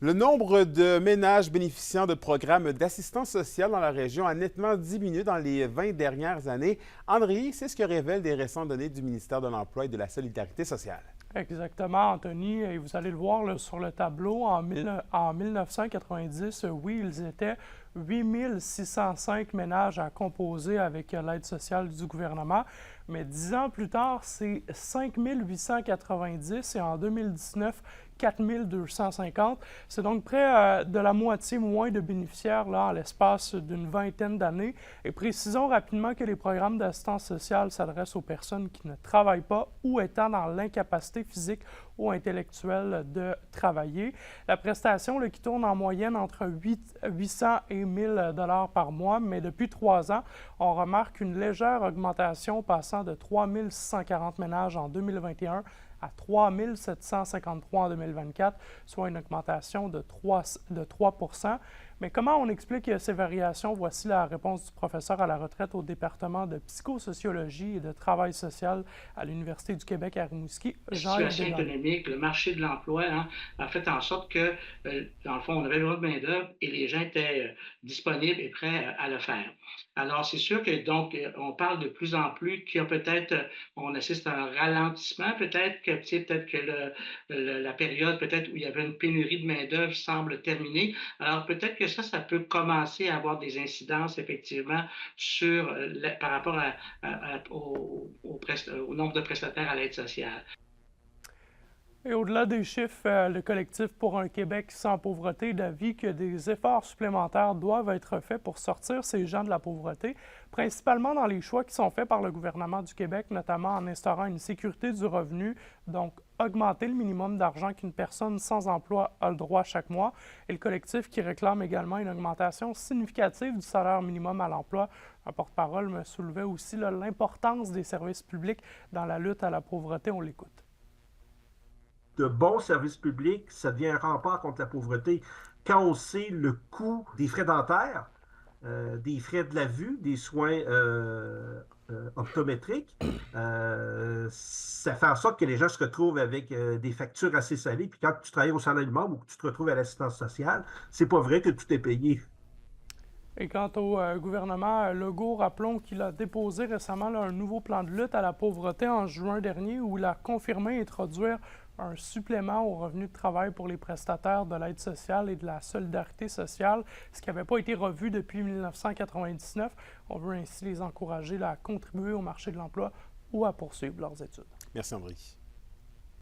Le nombre de ménages bénéficiant de programmes d'assistance sociale dans la région a nettement diminué dans les 20 dernières années. André, c'est ce que révèlent des récentes données du ministère de l'Emploi et de la Solidarité sociale. Exactement, Anthony. Et vous allez le voir là, sur le tableau, en 1990, oui, ils étaient 8 605 ménages à composer avec l'aide sociale du gouvernement. Mais 10 ans plus tard, c'est 5 890 et en 2019, 4 250. C'est donc près de la moitié moins de bénéficiaires là, en l'espace d'une vingtaine d'années. Et précisons rapidement que les programmes d'assistance sociale s'adressent aux personnes qui ne travaillent pas ou étant dans l'incapacité physique ou intellectuelle de travailler. La prestation là, qui tourne en moyenne entre 800 et 1000 dollars par mois, mais depuis 3 ans, on remarque une légère augmentation passant de 3 640 ménages en 2021 à 3 753 en 2024, soit une augmentation de 3 Mais comment on explique ces variations? Voici la réponse du professeur à la retraite au département de psychosociologie et de travail social à l'Université du Québec à Rimouski, Jean-Yves situation économique, le marché de l'emploi a fait en sorte que, dans le fond, on avait besoin de main-d'œuvre et les gens étaient disponibles et prêts à le faire. Alors, c'est sûr que, donc, on parle de plus en plus qu'il y a peut-être, on assiste à un ralentissement, peut-être que la période peut-être où il y avait une pénurie de main-d'œuvre semble terminer. Alors, peut-être que ça peut commencer à avoir des incidences, effectivement, sur, par rapport au nombre de prestataires à l'aide sociale. Et au-delà des chiffres, le collectif pour un Québec sans pauvreté est d'avis que des efforts supplémentaires doivent être faits pour sortir ces gens de la pauvreté, principalement dans les choix qui sont faits par le gouvernement du Québec, notamment en instaurant une sécurité du revenu, donc augmenter le minimum d'argent qu'une personne sans emploi a le droit chaque mois, et le collectif qui réclame également une augmentation significative du salaire minimum à l'emploi. Un porte-parole me soulevait aussi l'importance des services publics dans la lutte à la pauvreté. On l'écoute. De bons services publics, ça devient un rempart contre la pauvreté. Quand on sait le coût des frais dentaires, des frais de la vue, des soins optométriques, ça fait en sorte que les gens se retrouvent avec des factures assez salées. Puis quand tu travailles au salaire minimum ou que tu te retrouves à l'assistance sociale, c'est pas vrai que tout est payé. Et quant au gouvernement Legault, rappelons qu'il a déposé récemment un nouveau plan de lutte à la pauvreté en juin dernier où il a confirmé introduire un supplément au revenu de travail pour les prestataires de l'aide sociale et de la solidarité sociale, ce qui n'avait pas été revu depuis 1999. On veut ainsi les encourager à contribuer au marché de l'emploi ou à poursuivre leurs études. Merci, André.